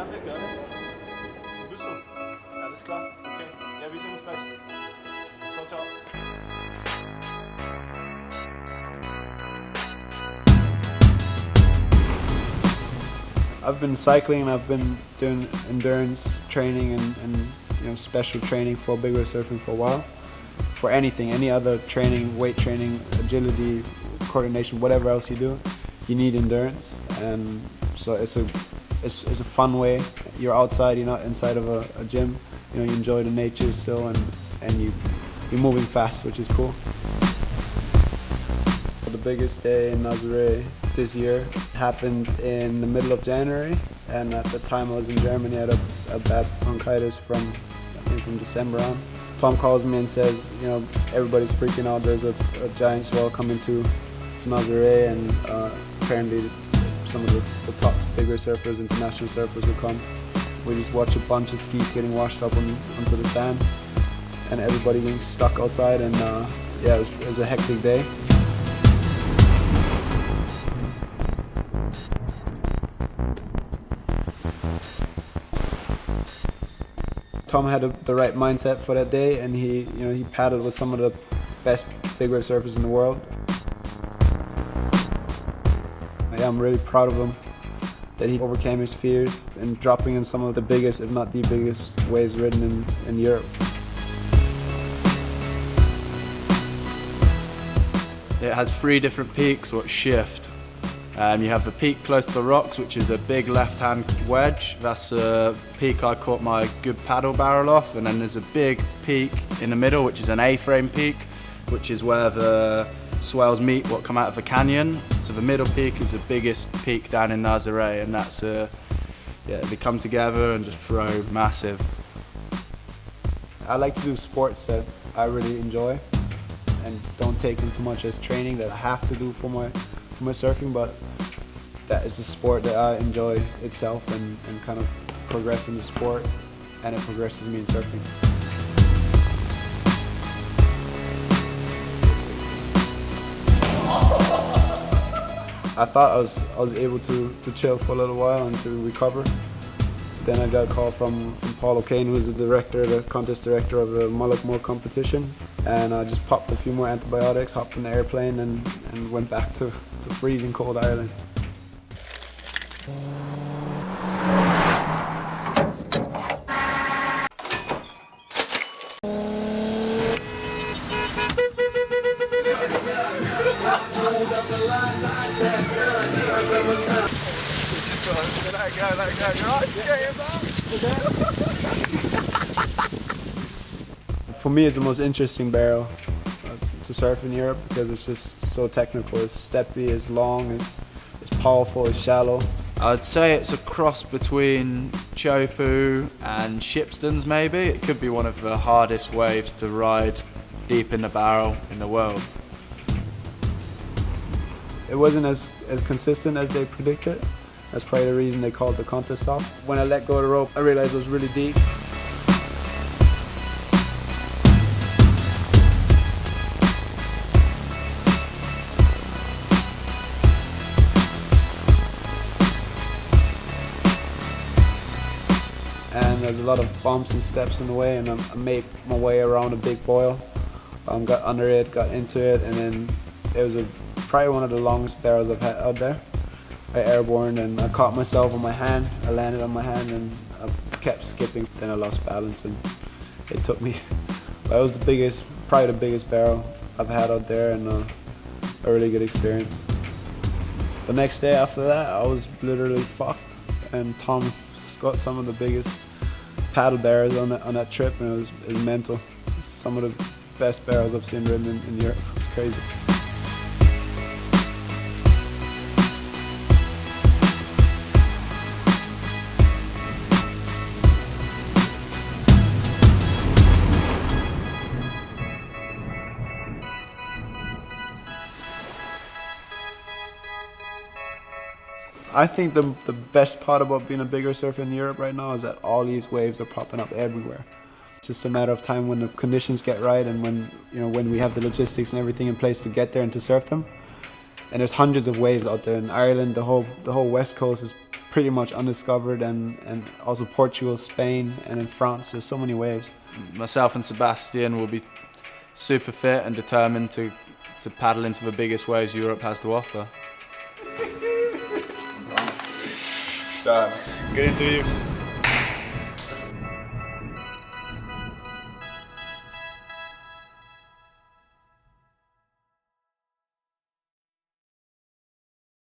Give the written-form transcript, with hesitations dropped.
Hvordan vil jeg gøre det? Lyset? Alles klar? Okay. Ja, vi ses bald. Ciao, ciao. I've been cycling and I've been doing endurance training and special training for big wave surfing for a while. For anything, any other training, weight training, agility, coordination, whatever else you do, you need endurance. And so it's a fun way. You're outside, you're not inside of a gym. You enjoy the nature still, and you're moving fast, which is cool. The biggest day in Nazaré this year happened in the middle of January, and at the time I was in Germany. I had a bad bronchitis from December on. Tom calls me and says, everybody's freaking out. There's a giant swell coming to Nazaré, and apparently some of the top bigger surfers, international surfers will come. We just watch a bunch of skis getting washed up onto the sand, and everybody getting stuck outside, and yeah, it was a hectic day. Tom had the right mindset for that day, and he paddled with some of the best big wave surfers in the world. Yeah, I'm really proud of him that he overcame his fears and dropping in some of the biggest, if not the biggest, waves ridden in Europe. It has 3 different peaks what shift. You have the peak close to the rocks, which is a big left-hand wedge. That's a peak I caught my good paddle barrel off. And then there's a big peak in the middle, which is an A-frame peak, which is where the swells meet what come out of the canyon. So the middle peak is the biggest peak down in Nazaré, and that's they come together and just throw massive. I like to do sports that I really enjoy and don't take them too much as training that I have to do for my surfing, but that is a sport that I enjoy itself and kind of progress in the sport, and it progresses me in surfing. I thought I was able to chill for a little while and to recover. Then I got a call from Paul O'Kane, who is the contest director of the Mullaghmore competition, and I just popped a few more antibiotics, hopped in the airplane, and went back to freezing cold Ireland. For me, it's the most interesting barrel to surf in Europe because it's just so technical. It's steppy, it's long, it's powerful, it's shallow. I'd say it's a cross between Chopu and Shipstons maybe. It could be one of the hardest waves to ride deep in the barrel in the world. It wasn't as consistent as they predicted. That's probably the reason they called the contest off. When I let go of the rope, I realized it was really deep. And there's a lot of bumps and steps in the way, and I made my way around a big boil. Got under it, got into it, and then it was probably one of the longest barrels I've had out there. I airborne and I caught myself on my hand. I landed on my hand and I kept skipping. Then I lost balance and it took me. But it was probably the biggest barrel I've had out there, and a really good experience. The next day after that, I was literally fucked, and Tom got some of the biggest paddle barrels on that trip, and it was mental. Some of the best barrels I've seen ridden in Europe. It's crazy. I think the best part about being a bigger surfer in Europe right now is that all these waves are popping up everywhere. It's just a matter of time when the conditions get right, and when we have the logistics and everything in place to get there and to surf them. And there's hundreds of waves out there in Ireland. The whole west coast is pretty much undiscovered, and also Portugal, Spain, and in France. There's so many waves. Myself and Sebastian will be super fit and determined to paddle into the biggest waves Europe has to offer. Good interview.